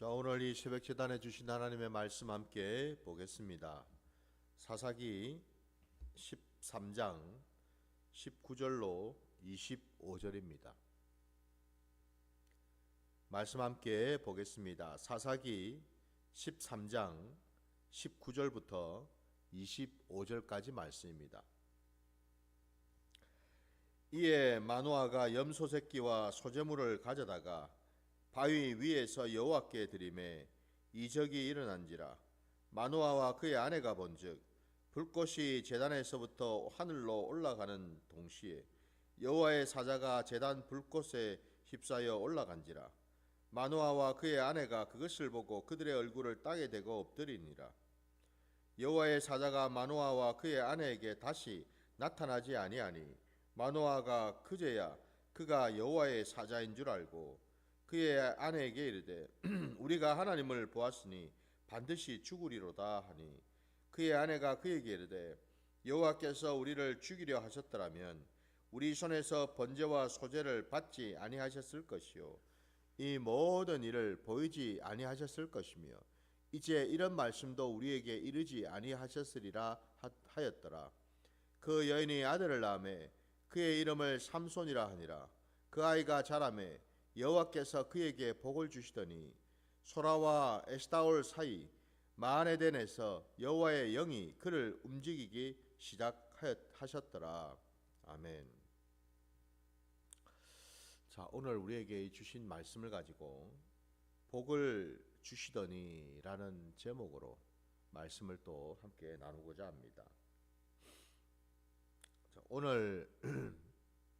자, 오늘 이 새벽 재단해 주신 하나님의 말씀 함께 보겠습니다. 사사기 13장 19절로 25절입니다. 말씀 함께 보겠습니다. 사사기 13장 19절부터 25절까지 말씀입니다. 이에 마노아가 염소 새끼와 소제물을 가져다가 바위 위에서 여호와께 드리매 이적이 일어난지라. 마노아와 그의 아내가 본즉 불꽃이 제단에서부터 하늘로 올라가는 동시에 여호와의 사자가 제단 불꽃에 휩싸여 올라간지라. 마노아와 그의 아내가 그것을 보고 그들의 얼굴을 땅에 대고 엎드리니라. 여호와의 사자가 마노아와 그의 아내에게 다시 나타나지 아니하니 마노아가 그제야 그가 여호와의 사자인 줄 알고 그의 아내에게 이르되 우리가 하나님을 보았으니 반드시 죽으리로다 하니 그의 아내가 그에게 이르되 여호와께서 우리를 죽이려 하셨더라면 우리 손에서 번제와 소제를 받지 아니하셨을 것이요 이 모든 일을 보이지 아니하셨을 것이며 이제 이런 말씀도 우리에게 이르지 아니하셨으리라 하였더라. 그 여인이 아들을 낳으매 그의 이름을 삼손이라 하니라. 그 아이가 자라매 여호와께서 그에게 복을 주시더니 소라와 에스타올 사이 마하네덴에서 여호와의 영이 그를 움직이기 시작하셨더라. 아멘. 자, 오늘 우리에게 주신 말씀을 가지고 복을 주시더니 라는 제목으로 말씀을 또 함께 나누고자 합니다. 자, 오늘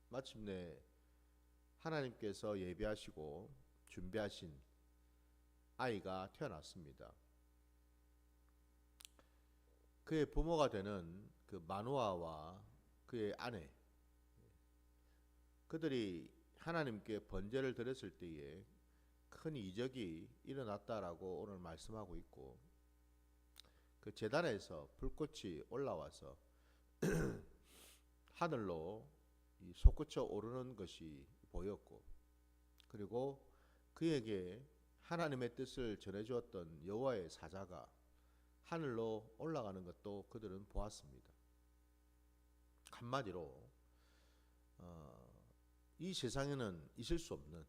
마침내 하나님께서 예비하시고 준비하신 아이가 태어났습니다. 그의 부모가 되는 그 마노아와 그의 아내, 그들이 하나님께 번제를 드렸을 때에 큰 이적이 일어났다라고 오늘 말씀하고 있고, 그 제단에서 불꽃이 올라와서 하늘로 솟구쳐 오르는 것이 보였고, 그리고 그에게 하나님의 뜻을 전해주었던 여호와의 사자가 하늘로 올라가는 것도 그들은 보았습니다. 한마디로 이 세상에는 있을 수 없는,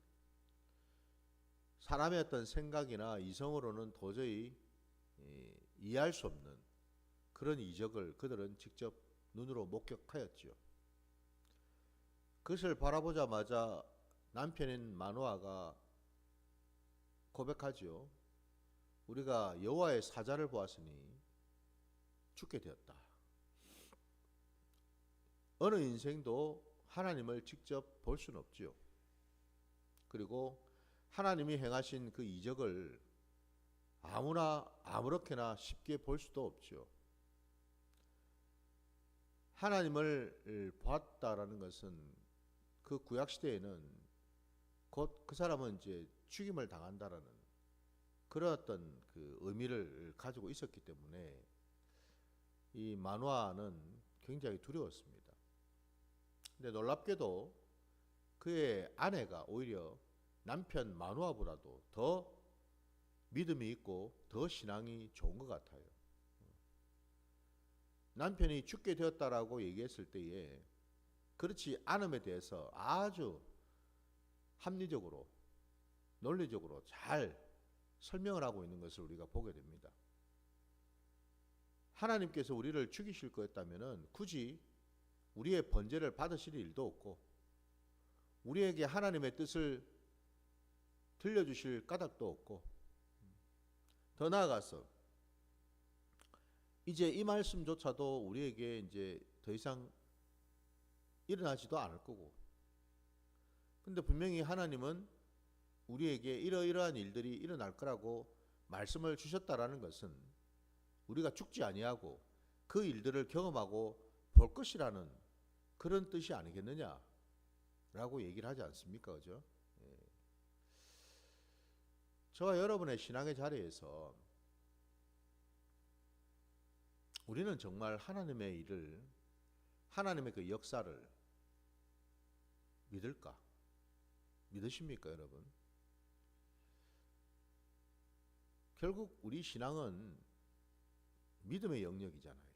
사람의 어떤 생각이나 이성으로는 도저히 이해할 수 없는 그런 이적을 그들은 직접 눈으로 목격하였지요. 그것을 바라보자마자 남편인 마노아가 고백하지요. 우리가 여호와의 사자를 보았으니 죽게 되었다. 어느 인생도 하나님을 직접 볼 수는 없지요. 그리고 하나님이 행하신 그 이적을 아무나 아무렇게나 쉽게 볼 수도 없지요. 하나님을 보았다라는 것은 그 구약 시대에는 곧 그 사람은 이제 죽임을 당한다라는 그런 어떤 그 의미를 가지고 있었기 때문에 이 마노아는 굉장히 두려웠습니다. 근데 놀랍게도 그의 아내가 오히려 남편 마노아보다도 더 믿음이 있고 더 신앙이 좋은 것 같아요. 남편이 죽게 되었다라고 얘기했을 때에 그렇지 않음에 대해서 아주 합리적으로 논리적으로 잘 설명을 하고 있는 것을 우리가 보게 됩니다. 하나님께서 우리를 죽이실 거였다면 굳이 우리의 번제를 받으실 일도 없고 우리에게 하나님의 뜻을 들려주실 까닭도 없고, 더 나아가서 이제 이 말씀조차도 우리에게 이제 더 이상 일어나지도 않을 거고, 근데 분명히 하나님은 우리에게 이러이러한 일들이 일어날 거라고 말씀을 주셨다라는 것은 우리가 죽지 아니하고 그 일들을 경험하고 볼 것이라는 그런 뜻이 아니겠느냐라고 얘기를 하지 않습니까? 그죠? 예. 저와 여러분의 신앙의 자리에서 우리는 정말 하나님의 일을, 하나님의 그 역사를 믿을까? 믿으십니까, 여러분? 결국 우리 신앙은 믿음의 영역이잖아요.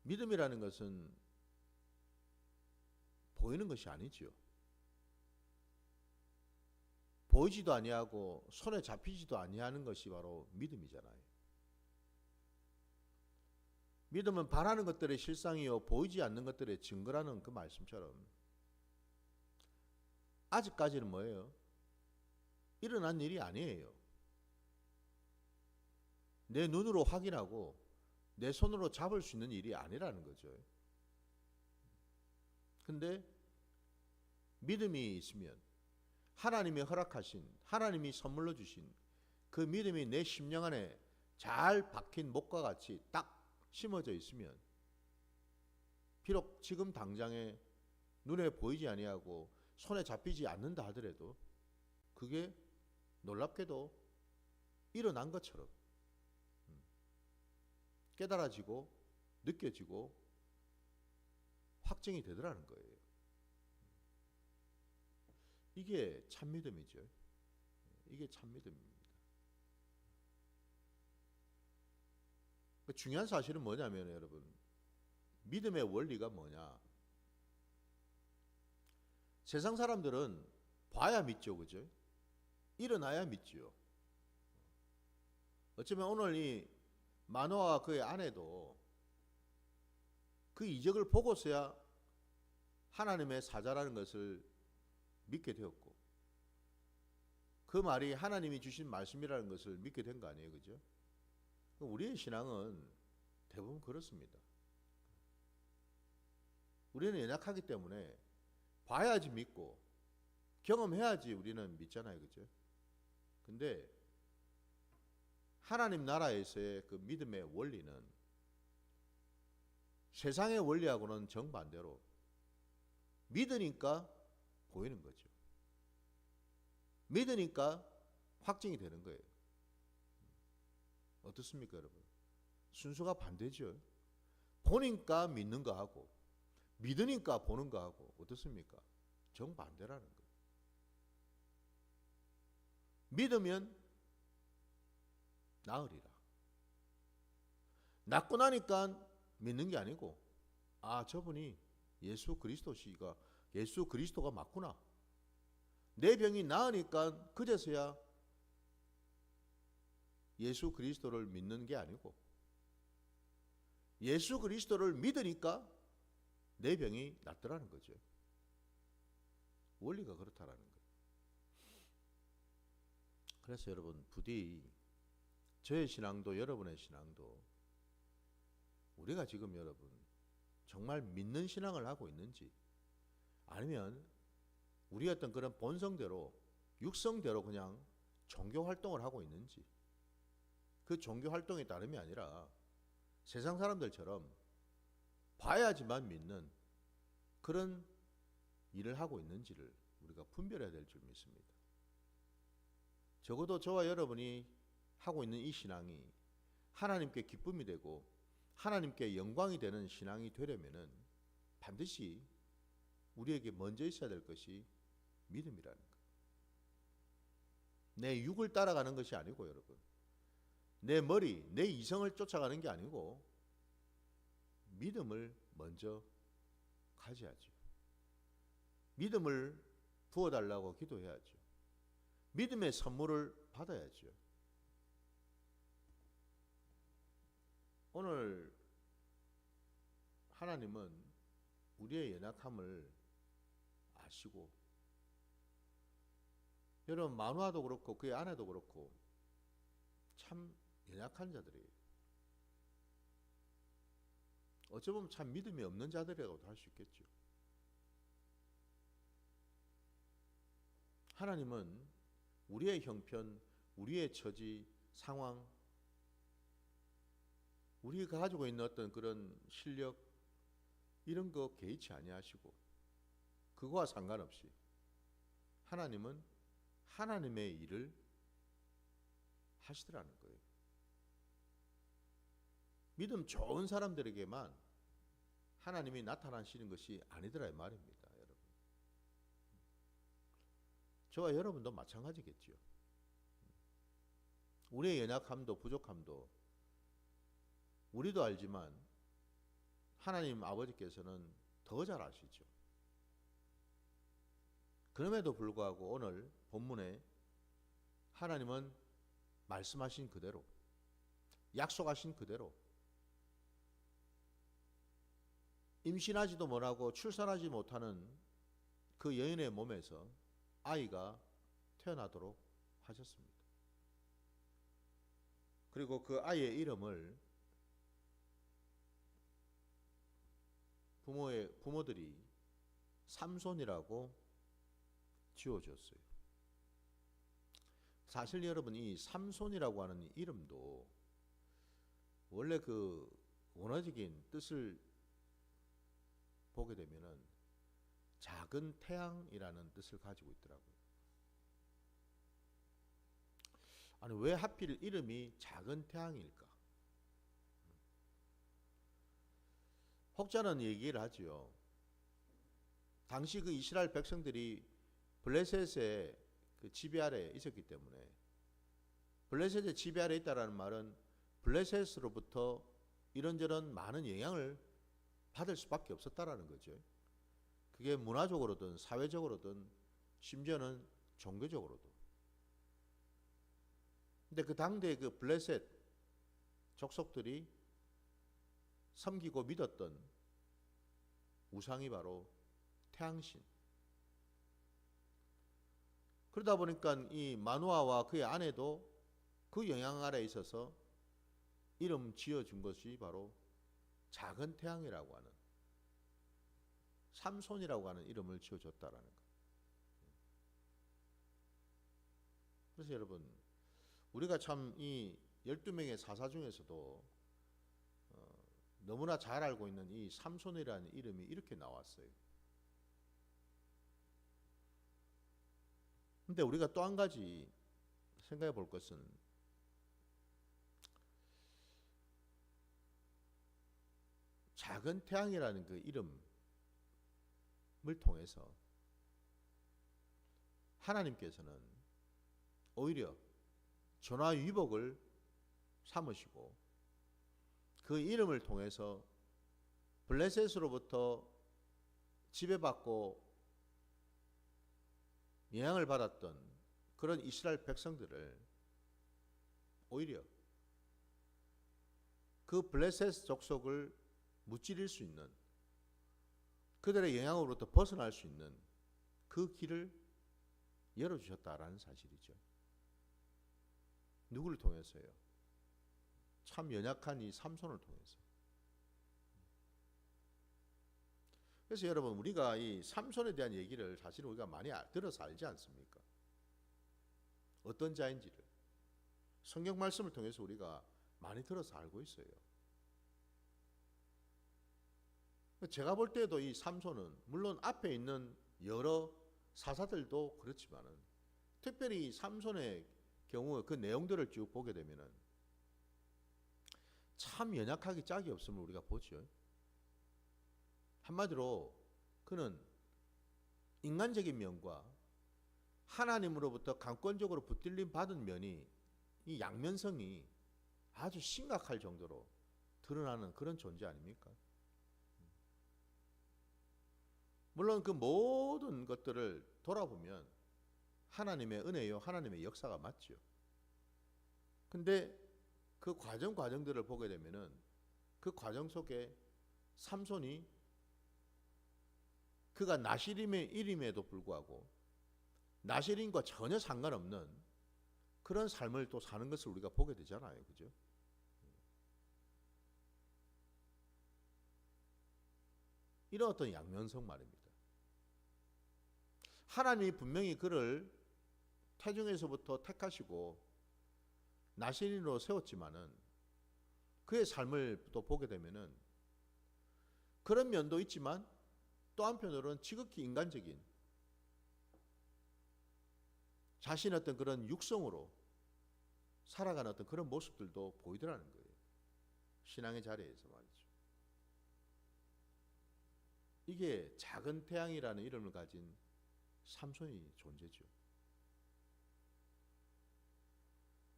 믿음이라는 것은 보이는 것이 아니지요. 보이지도 아니하고 손에 잡히지도 아니하는 것이 바로 믿음이잖아요. 믿음은 바라는 것들의 실상이요 보이지 않는 것들의 증거라는 그 말씀처럼 아직까지는 뭐예요? 일어난 일이 아니에요. 내 눈으로 확인하고 내 손으로 잡을 수 있는 일이 아니라는 거죠. 근데 믿음이 있으면 하나님이 허락하신, 하나님이 선물로 주신 그 믿음이 내 심령 안에 잘 박힌 목과 같이 딱 심어져 있으면 비록 지금 당장에 눈에 보이지 아니하고 손에 잡히지 않는다 하더라도 그게 놀랍게도 일어난 것처럼 깨달아지고 느껴지고 확증이 되더라는 거예요. 이게 참 믿음이죠. 이게 참 믿음입니다. 중요한 사실은 뭐냐면 여러분, 믿음의 원리가 뭐냐? 세상 사람들은 봐야 믿죠, 그죠? 일어나야 믿지요. 어쩌면 오늘 이 마노아와 그의 아내도 그 이적을 보고서야 하나님의 사자라는 것을 믿게 되었고, 그 말이 하나님이 주신 말씀이라는 것을 믿게 된 거 아니에요, 그죠? 우리의 신앙은 대부분 그렇습니다. 우리는 연약하기 때문에 봐야지 믿고 경험해야지 우리는 믿잖아요, 그죠? 근데 하나님 나라에서의 그 믿음의 원리는 세상의 원리하고는 정반대로 믿으니까 보이는 거죠. 믿으니까 확증이 되는 거예요. 어떻습니까, 여러분? 순서가 반대죠. 보니까 믿는 거 하고 믿으니까 보는 거 하고 어떻습니까? 정반대라는 거예요. 믿으면 나으리라. 낫고 나니까 믿는 게 아니고, 아, 저분이 예수 그리스도가 맞구나. 내 병이 나으니까 그제서야 예수 그리스도를 믿는 게 아니고, 예수 그리스도를 믿으니까 내 병이 낫더라는 거죠. 원리가 그렇다라는 거예요. 그래서 여러분, 부디 저의 신앙도 여러분의 신앙도 우리가 지금 여러분 정말 믿는 신앙을 하고 있는지, 아니면 우리 어떤 그런 본성대로 육성대로 그냥 종교 활동을 하고 있는지, 그 종교 활동이 다름이 아니라 세상 사람들처럼 봐야지만 믿는 그런 일을 하고 있는지를 우리가 분별해야 될 줄 믿습니다. 적어도 저와 여러분이 하고 있는 이 신앙이 하나님께 기쁨이 되고 하나님께 영광이 되는 신앙이 되려면은 반드시 우리에게 먼저 있어야 될 것이 믿음이라는 거예요. 내 육을 따라가는 것이 아니고 여러분, 내 머리, 내 이성을 쫓아가는 게 아니고 믿음을 먼저 가져야죠. 믿음을 부어달라고 기도해야죠. 믿음의 선물을 받아야죠. 오늘 하나님은 우리의 연약함을 아시고, 여러분 마누아도 그렇고 그의 아내도 그렇고 참 연약한 자들이에요. 어쩌면 참 믿음이 없는 자들이라고도 할 수 있겠죠. 하나님은 우리의 형편, 우리의 처지, 상황, 우리가 가지고 있는 어떤 그런 실력 이런 거 개의치 아니하시고, 그거와 상관없이 하나님은 하나님의 일을 하시더라는 거예요. 믿음 좋은 사람들에게만 하나님이 나타나시는 것이 아니더라 이 말입니다, 여러분. 저와 여러분도 마찬가지겠죠. 우리의 연약함도 부족함도 우리도 알지만 하나님 아버지께서는 더 잘 아시죠. 그럼에도 불구하고 오늘 본문에 하나님은 말씀하신 그대로, 약속하신 그대로 임신하지도 못하고 출산하지 못하는 그 여인의 몸에서 아이가 태어나도록 하셨습니다. 그리고 그 아이의 이름을 부모들이 삼손이라고 지어줬어요. 사실 여러분, 이 삼손이라고 하는 이름도 원래 그 원어적인 뜻을 보게 되면은 작은 태양이라는 뜻을 가지고 있더라고요. 아니, 왜 하필 이름이 작은 태양일까? 혹자는 얘기를 하지요. 당시 그 이스라엘 백성들이 블레셋의 그 지배 아래에 있었기 때문에, 블레셋의 지배 아래에 있다라는 말은 블레셋으로부터 이런저런 많은 영향을 받을 수밖에 없었다라는 거죠. 그게 문화적으로든 사회적으로든 심지어는 종교적으로도. 근데 그 당대의 그 블레셋 족속들이 섬기고 믿었던 우상이 바로 태양신. 그러다 보니까 이 마누아와 그의 아내도 그 영향 아래에 있어서 이름 지어준 것이 바로 작은 태양이라고 하는, 삼손이라고 하는 이름을 지어줬다라는 것. 그래서 여러분, 우리가 참 이 12명의 사사 중에서도 너무나 잘 알고 있는 이 삼손이라는 이름이 이렇게 나왔어요. 근데 우리가 또 한 가지 생각해 볼 것은, 작은 태양이라는 그 이름을 통해서 하나님께서는 오히려 전화위복을 삼으시고 그 이름을 통해서 블레셋으로부터 지배받고 영향을 받았던 그런 이스라엘 백성들을 오히려 그 블레셋 족속을 무찌를 수 있는, 그들의 영향으로부터 벗어날 수 있는 그 길을 열어주셨다라는 사실이죠. 누구를 통해서요? 참 연약한 이 삼손을 통해서. 그래서 여러분, 우리가 이 삼손에 대한 얘기를 사실 우리가 많이 들어서 알지 않습니까? 어떤 자인지를 성경 말씀을 통해서 우리가 많이 들어서 알고 있어요. 제가 볼 때도 이 삼손은 물론 앞에 있는 여러 사사들도 그렇지만은, 특별히 삼손의 경우 그 내용들을 쭉 보게 되면은 참 연약하기 짝이 없음을 우리가 보죠. 한마디로 그는 인간적인 면과 하나님으로부터 강권적으로 붙들림 받은 면이, 이 양면성이 아주 심각할 정도로 드러나는 그런 존재 아닙니까? 물론 그 모든 것들을 돌아보면 하나님의 은혜요, 하나님의 역사가 맞죠. 근데 그 과정들을 보게 되면은 그 과정 속에 삼손이 그가 나실임의 일임에도 불구하고 나실임과 전혀 상관없는 그런 삶을 또 사는 것을 우리가 보게 되잖아요. 그죠? 이런 어떤 양면성 말입니다. 하나님이 분명히 그를 태중에서부터 택하시고 나신인으로 세웠지만은 그의 삶을 또 보게 되면은 그런 면도 있지만 또 한편으로는 지극히 인간적인 자신의 어떤 그런 육성으로 살아가는 어떤 그런 모습들도 보이더라는 거예요. 신앙의 자리에서 말이죠. 이게 작은 태양이라는 이름을 가진 삼손의 존재죠.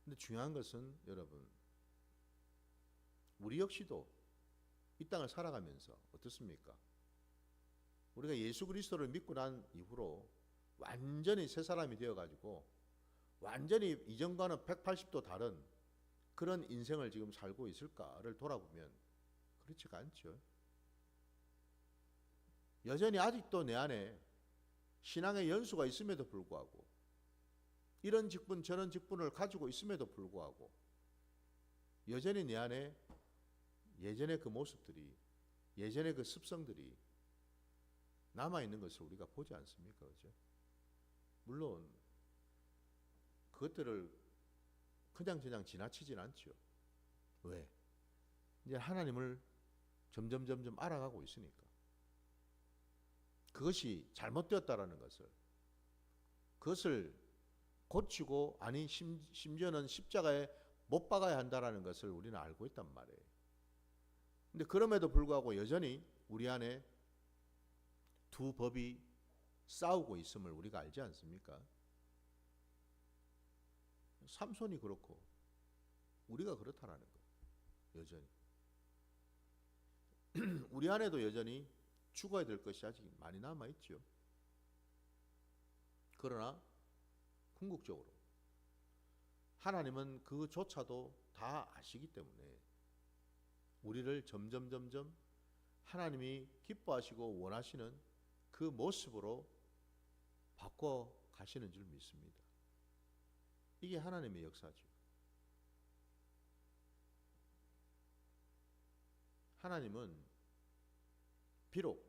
근데 중요한 것은 여러분, 우리 역시도 이 땅을 살아가면서 어떻습니까? 우리가 예수 그리스도를 믿고 난 이후로 완전히 새 사람이 되어가지고 완전히 이전과는 180도 다른 그런 인생을 지금 살고 있을까를 돌아보면 그렇지가 않죠. 여전히 아직도 내 안에 신앙의 연수가 있음에도 불구하고 이런 직분 저런 직분을 가지고 있음에도 불구하고 여전히 내 안에 예전의 그 모습들이, 예전의 그 습성들이 남아있는 것을 우리가 보지 않습니까? 그죠? 물론 그것들을 그냥 지나치진 않죠. 왜? 이제 하나님을 점점 알아가고 있으니까. 그것이 잘못되었다라는 것을, 그것을 고치고, 아니 심지어는 십자가에 못 박아야 한다라는 것을 우리는 알고 있단 말이에요. 근데 그럼에도 불구하고 여전히 우리 안에 두 법이 싸우고 있음을 우리가 알지 않습니까? 삼손이 그렇고 우리가 그렇다라는 거. 여전히 우리 안에도 여전히 죽어야 될 것이 아직 많이 남아 있죠. 그러나 궁극적으로 하나님은 그조차도 다 아시기 때문에 우리를 점점 하나님이 기뻐하시고 원하시는 그 모습으로 바꿔 가시는 줄 믿습니다. 이게 하나님의 역사죠. 하나님은 비록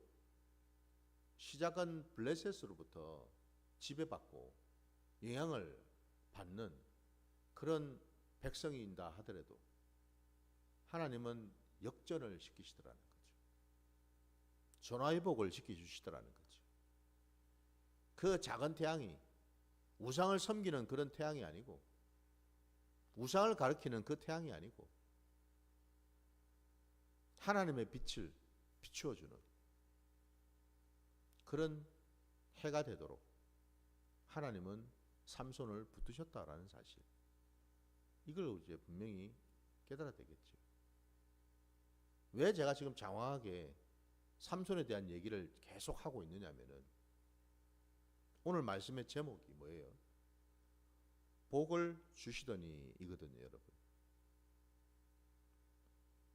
시작은 블레셋으로부터 지배받고 영향을 받는 그런 백성이다 하더라도 하나님은 역전을 시키시더라는 거죠. 전화위복을 시켜주시더라는 거죠. 그 작은 태양이 우상을 섬기는 그런 태양이 아니고, 우상을 가리키는 그 태양이 아니고 하나님의 빛을 비추어주는 그런 해가 되도록 하나님은 삼손을 붙드셨다라는 사실, 이걸 이제 분명히 깨달아야 되겠죠. 왜 제가 지금 장황하게 삼손에 대한 얘기를 계속 하고 있느냐면은 오늘 말씀의 제목이 뭐예요? 복을 주시더니 이거든요, 여러분.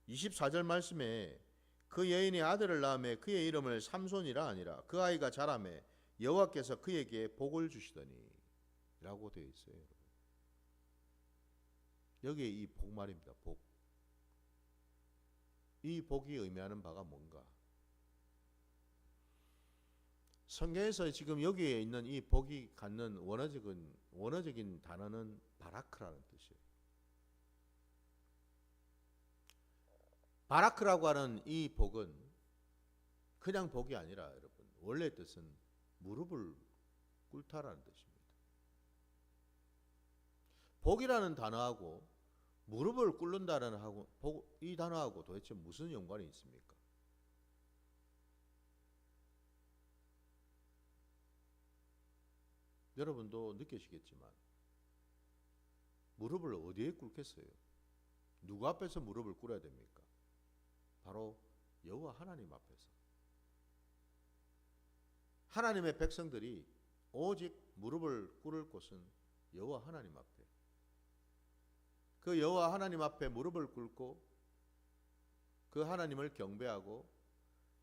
24절 말씀에 그 여인이 아들을 낳음에 그의 이름을 삼손이라 하니라. 그 아이가 자라매 여호와께서 그에게 복을 주시더니 라고 되어 있어요, 여러분. 여기에 이 복 말입니다. 복. 이 복이 의미하는 바가 뭔가? 성경에서 지금 여기에 있는 이 복이 갖는 원어적인 단어는 바라크라는 뜻이에요. 바라크라고 하는 이 복은 그냥 복이 아니라 여러분, 원래 뜻은 무릎을 꿇다라는 뜻입니다. 복이라는 단어하고 무릎을 꿇는다는 이 단어하고 도대체 무슨 연관이 있습니까? 여러분도 느끼시겠지만 무릎을 어디에 꿇겠어요? 누구 앞에서 무릎을 꿇어야 됩니까? 바로 여호와 하나님 앞에서. 하나님의 백성들이 오직 무릎을 꿇을 곳은 여호와 하나님 앞에. 그 여호와 하나님 앞에 무릎을 꿇고 그 하나님을 경배하고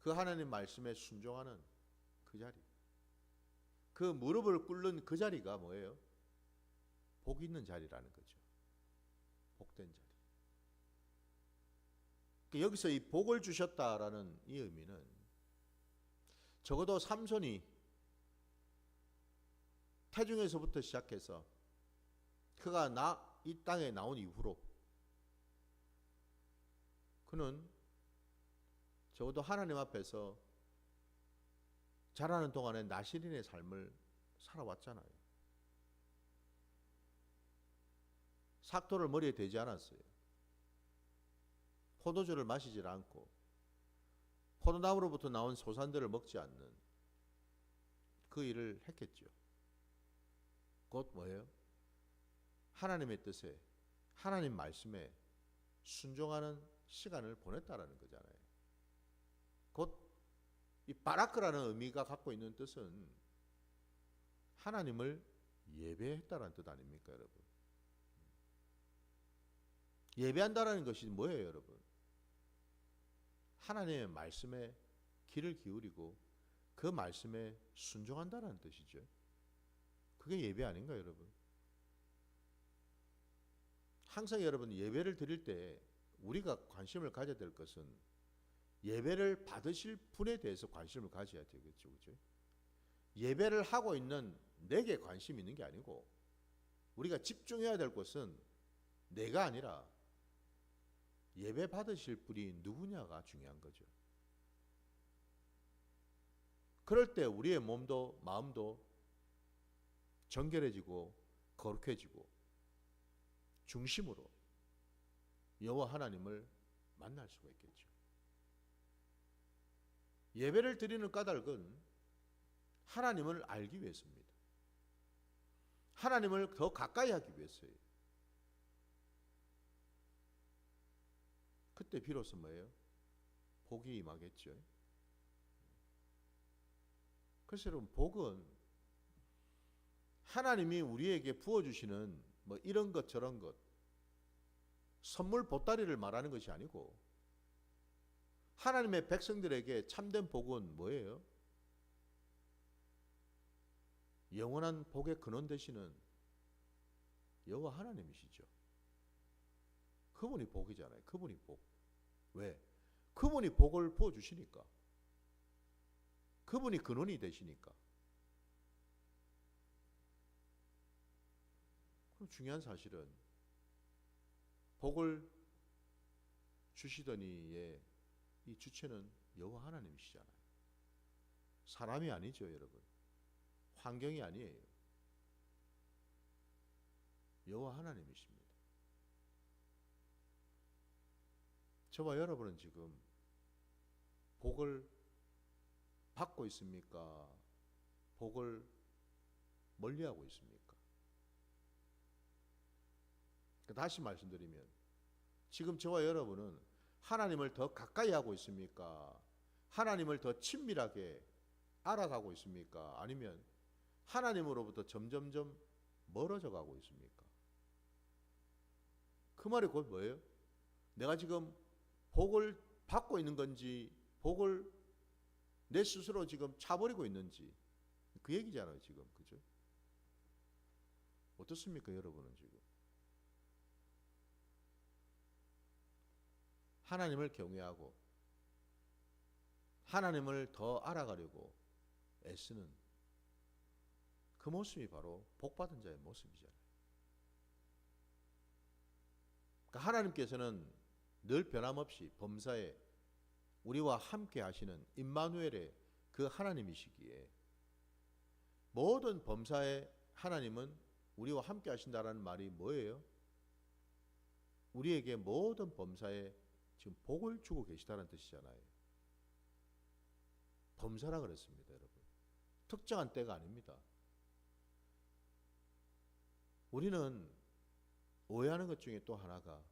그 하나님 말씀에 순종하는 그 자리. 그 무릎을 꿇는 그 자리가 뭐예요? 복 있는 자리라는 거죠. 복된 자리. 여기서 이 복을 주셨다라는 이 의미는 적어도 삼손이 태중에서부터 시작해서 그가 이 땅에 나온 이후로 그는 적어도 하나님 앞에서 자라는 동안에 나실인의 삶을 살아왔잖아요. 삭도를 머리에 대지 않았어요. 포도주를 마시지 않고 포도나무로부터 나온 소산들을 먹지 않는 그 일을 했겠죠. 곧 뭐예요? 하나님의 뜻에 하나님 말씀에 순종하는 시간을 보냈다라는 거잖아요. 곧 이 바라크라는 의미가 갖고 있는 뜻은 하나님을 예배했다라는 뜻 아닙니까, 여러분? 예배한다라는 것이 뭐예요, 여러분? 하나님의 말씀에 귀를 기울이고 그 말씀에 순종한다라는 뜻이죠. 그게 예배 아닌가요, 여러분? 항상 여러분 예배를 드릴 때 우리가 관심을 가져야 될 것은 예배를 받으실 분에 대해서 관심을 가져야 되겠죠, 그죠? 예배를 하고 있는 내게 관심이 있는 게 아니고 우리가 집중해야 될 것은 내가 아니라 예배 받으실 분이 누구냐가 중요한 거죠. 그럴 때 우리의 몸도 마음도 정결해지고 거룩해지고 중심으로 여호와 하나님을 만날 수가 있겠죠. 예배를 드리는 까닭은 하나님을 알기 위해서입니다. 하나님을 더 가까이 하기 위해서예요. 그때 비로소 뭐예요? 복이 임하겠죠. 그래서 여러분, 복은 하나님이 우리에게 부어주시는 뭐 이런 것 저런 것 선물 보따리를 말하는 것이 아니고 하나님의 백성들에게 참된 복은 뭐예요? 영원한 복의 근원 되시는 여호와 하나님이시죠. 그분이 복이잖아요. 그분이 복. 왜? 그분이 복을 부어주시니까. 그분이 근원이 되시니까. 그럼 중요한 사실은 복을 주시더니의 이 주체는 여호와 하나님이시잖아요. 사람이 아니죠, 여러분. 환경이 아니에요. 여호와 하나님이십니다. 저와 여러분은 지금 복을 받고 있습니까? 복을 멀리하고 있습니까? 다시 말씀드리면 지금 저와 여러분은 하나님을 더 가까이 하고 있습니까? 하나님을 더 친밀하게 알아가고 있습니까? 아니면 하나님으로부터 점점점 멀어져 가고 있습니까? 그 말이 곧 뭐예요? 내가 지금 복을 받고 있는 건지 복을 내 스스로 지금 차버리고 있는지 그 얘기잖아요, 지금. 그죠? 어떻습니까, 여러분은 지금? 하나님을 경외하고 하나님을 더 알아가려고 애쓰는 그 모습이 바로 복받은 자의 모습이잖아요. 그러니까 하나님께서는 늘 변함없이 범사에 우리와 함께 하시는 임마누엘의 그 하나님이시기에 모든 범사에 하나님은 우리와 함께 하신다라는 말이 뭐예요? 우리에게 모든 범사에 지금 복을 주고 계시다는 뜻이잖아요. 범사라 그랬습니다, 여러분. 특정한 때가 아닙니다. 우리는 오해하는 것 중에 또 하나가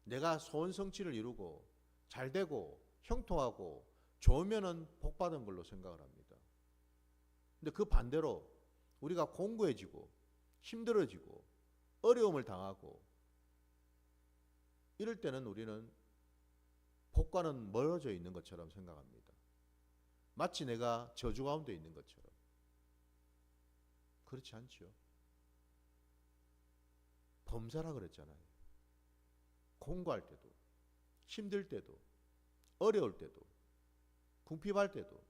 내가 소원 성취를 이루고 잘 되고 형통하고 좋으면은 복 받은 걸로 생각을 합니다. 근데 그 반대로 우리가 공고해지고 힘들어지고 어려움을 당하고 이럴 때는 우리는 복과는 멀어져 있는 것처럼 생각합니다. 마치 내가 저주 가운데 있는 것처럼. 그렇지 않죠. 범사라 그랬잖아요. 공고할 때도, 힘들 때도, 어려울 때도, 궁핍할 때도,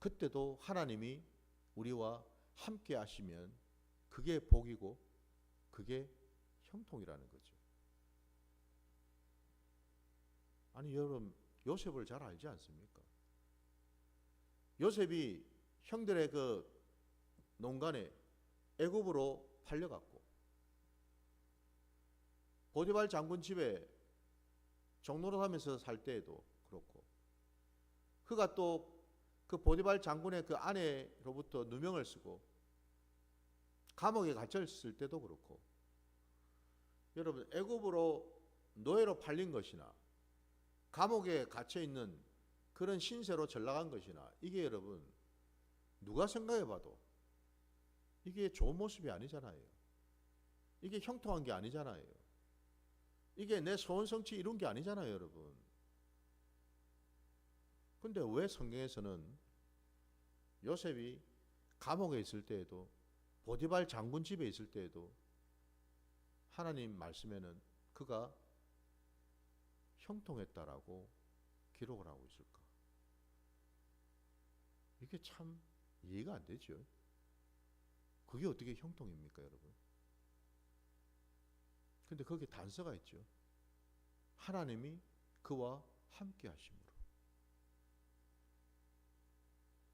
그때도 하나님이 우리와 함께 하시면 그게 복이고 그게 형통이라는 거죠. 아니 여러분, 요셉을 잘 알지 않습니까? 요셉이 형들의 그 농간에 애굽으로 팔려갔고 보디발 장군 집에 종노릇하면서 살 때에도 그렇고 그가 또 그 보디발 장군의 그 아내로부터 누명을 쓰고 감옥에 갇혀 있을 때도 그렇고, 여러분 애굽으로 노예로 팔린 것이나 감옥에 갇혀 있는 그런 신세로 전락한 것이나, 이게 여러분 누가 생각해봐도 이게 좋은 모습이 아니잖아요. 이게 형통한 게 아니잖아요. 이게 내 소원 성취 이룬 게 아니잖아요, 여러분. 근데 왜 성경에서는 요셉이 감옥에 있을 때에도, 보디발 장군 집에 있을 때에도 하나님 말씀에는 그가 형통했다라고 기록을 하고 있을까? 이게 참 이해가 안 되죠. 그게 어떻게 형통입니까, 여러분? 근데 거기에 단서가 있죠. 하나님이 그와 함께 하심으로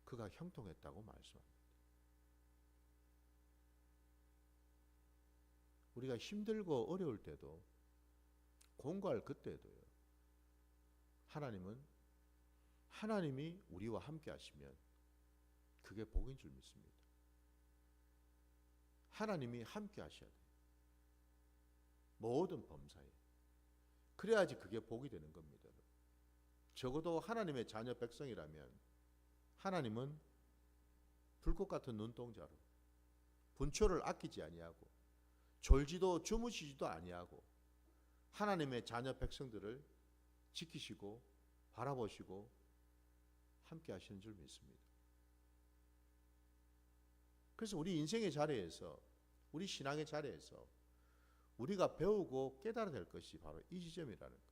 그가 형통했다고 말씀합니다. 우리가 힘들고 어려울 때도, 공고할 그때도요, 하나님이 우리와 함께 하시면 그게 복인 줄 믿습니다. 하나님이 함께 하셔야 돼요. 모든 범사에. 그래야지 그게 복이 되는 겁니다. 적어도 하나님의 자녀 백성이라면 하나님은 불꽃 같은 눈동자로 분초를 아끼지 아니하고 졸지도 주무시지도 아니하고 하나님의 자녀 백성들을 지키시고 바라보시고 함께 하시는 줄 믿습니다. 그래서 우리 인생의 자리에서, 우리 신앙의 자리에서 우리가 배우고 깨달아야 될 것이 바로 이 지점이라는 거예요.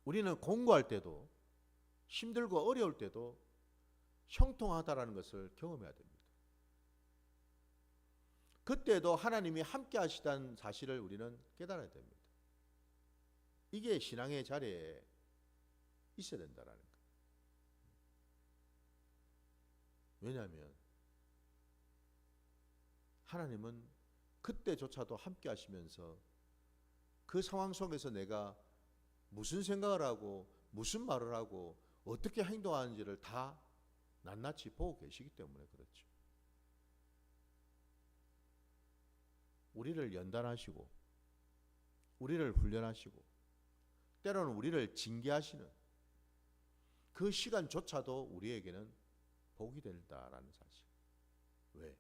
우리는 공부할 때도, 힘들고 어려울 때도 형통하다라는 것을 경험해야 됩니다. 그때도 하나님이 함께 하시다는 사실을 우리는 깨달아야 됩니다. 이게 신앙의 자리에 있어야 된다라는 거예요. 왜냐하면 하나님은 그때조차도 함께 하시면서 그 상황 속에서 내가 무슨 생각을 하고 무슨 말을 하고 어떻게 행동하는지를 다 낱낱이 보고 계시기 때문에 그렇죠. 우리를 연단하시고 우리를 훈련하시고 때로는 우리를 징계하시는 그 시간조차도 우리에게는 복이 된다라는 사실. 왜?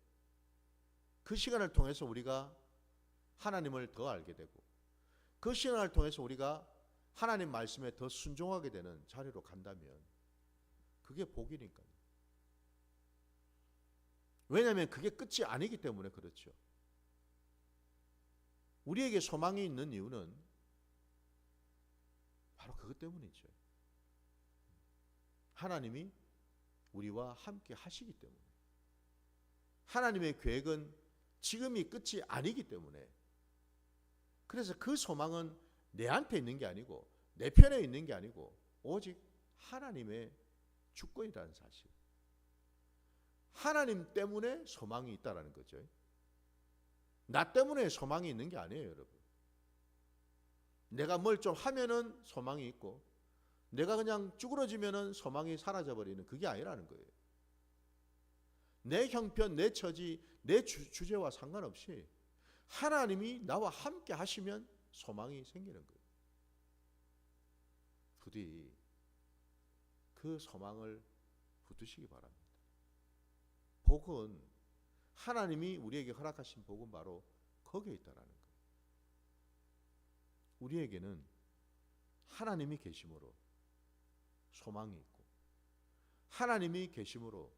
그 시간을 통해서 우리가 하나님을 더 알게 되고 그 시간을 통해서 우리가 하나님 말씀에 더 순종하게 되는 자리로 간다면 그게 복이니까요. 왜냐하면 그게 끝이 아니기 때문에 그렇죠. 우리에게 소망이 있는 이유는 바로 그것 때문이죠. 하나님이 우리와 함께 하시기 때문에, 하나님의 계획은 지금이 끝이 아니기 때문에, 그래서 그 소망은 내한테 있는 게 아니고 내 편에 있는 게 아니고 오직 하나님의 주권이라는 사실. 하나님 때문에 소망이 있다라는 거죠. 나 때문에 소망이 있는 게 아니에요, 여러분. 내가 뭘 좀 하면은 소망이 있고 내가 그냥 쭈그러지면은 소망이 사라져버리는 그게 아니라는 거예요. 내 형편, 내 처지, 내 주제와 상관없이 하나님이 나와 함께 하시면 소망이 생기는 거예요. 부디 그 소망을 붙드시기 바랍니다. 복은, 하나님이 우리에게 허락하신 복은 바로 거기에 있다라는 거예요. 우리에게는 하나님이 계심으로 소망이 있고, 하나님이 계심으로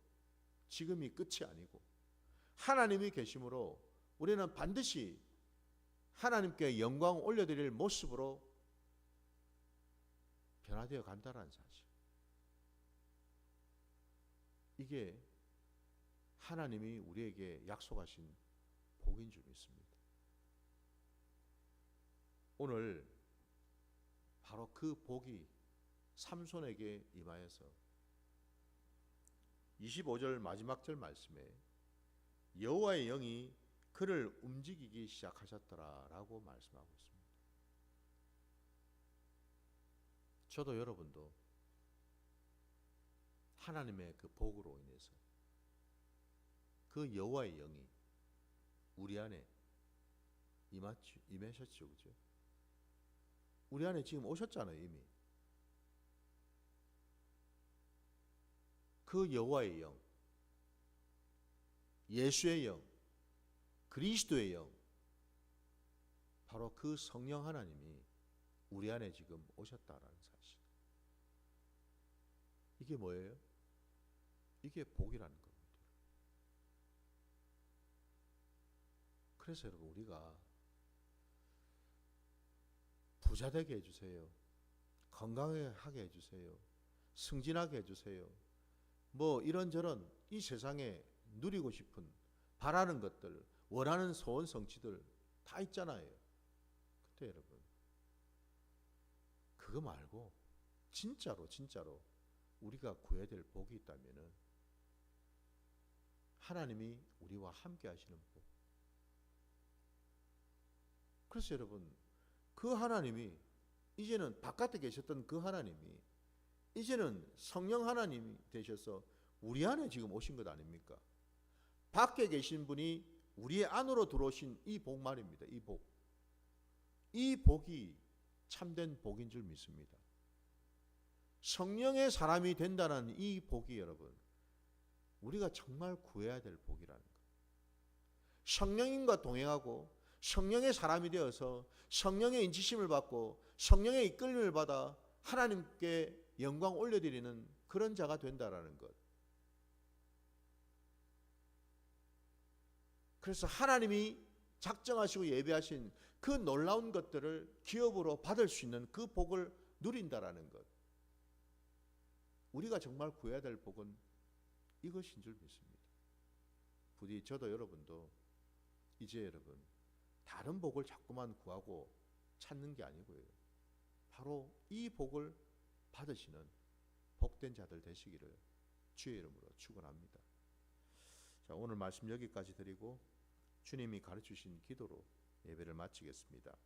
지금이 끝이 아니고, 하나님이 계심으로 우리는 반드시 하나님께 영광 올려드릴 모습으로 변화되어 간다는 사실. 이게 하나님이 우리에게 약속하신 복인 줄 믿습니다. 오늘 바로 그 복이 삼손에게 임하여서 25절 마지막 절 말씀에 여호와의 영이 그를 움직이기 시작하셨더라라고 말씀하고 있습니다. 저도 여러분도 하나님의 그 복으로 인해서, 그 여호와의 영이 우리 안에 임하셨죠, 그죠? 우리 안에 지금 오셨잖아요, 이미. 그 여호와의 영, 예수의 영, 그리스도의 영, 바로 그 성령 하나님이 우리 안에 지금 오셨다라는 사실. 이게 뭐예요? 이게 복이라는 겁니다. 그래서 여러분, 우리가 부자 되게 해주세요. 건강하게 해주세요. 승진하게 해주세요. 뭐 이런저런 이 세상에 누리고 싶은 바라는 것들, 원하는 소원 성취들 다 있잖아요. 근데 여러분, 그거 말고 진짜로 우리가 구해야 될 복이 있다면은 하나님이 우리와 함께 하시는 복. 그래서 여러분, 그 하나님이 이제는 바깥에 계셨던 그 하나님이 이제는 성령 하나님이 되셔서 우리 안에 지금 오신 것 아닙니까? 밖에 계신 분이 우리 안으로 들어오신 이 복 말입니다. 이 복. 이 복이 참된 복인 줄 믿습니다. 성령의 사람이 된다는 이 복이 여러분, 우리가 정말 구해야 될 복이라는 것. 성령님과 동행하고 성령의 사람이 되어서 성령의 인치심을 받고 성령의 이끌림을 받아 하나님께 영광 올려드리는 그런 자가 된다라는 것. 그래서 하나님이 작정하시고 예배하신 그 놀라운 것들을 기업으로 받을 수 있는 그 복을 누린다라는 것. 우리가 정말 구해야 될 복은 이것인 줄 믿습니다. 부디 저도 여러분도 이제 여러분 다른 복을 자꾸만 구하고 찾는 게 아니고요. 바로 이 복을 받으시는 복된 자들 되시기를 주의 이름으로 축원합니다. 자, 오늘 말씀 여기까지 드리고 주님이 가르치신 기도로 예배를 마치겠습니다.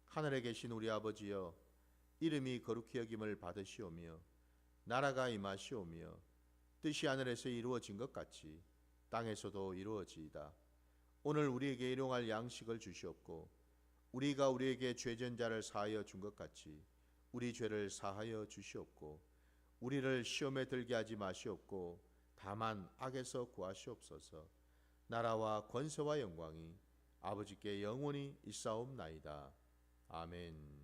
하늘에 계신 우리 아버지여, 이름이 거룩히 여김을 받으시오며 나라가 임하시오며 뜻이 하늘에서 이루어진 것 같이 땅에서도 이루어지이다. 오늘 우리에게 일용할 양식을 주시옵고 우리가 우리에게 죄진 자를 사하여 준 것 같이 우리 죄를 사하여 주시옵고 우리를 시험에 들게 하지 마시옵고 다만 악에서 구하시옵소서. 나라와 권세와 영광이 아버지께 영원히 있사옵나이다. 아멘.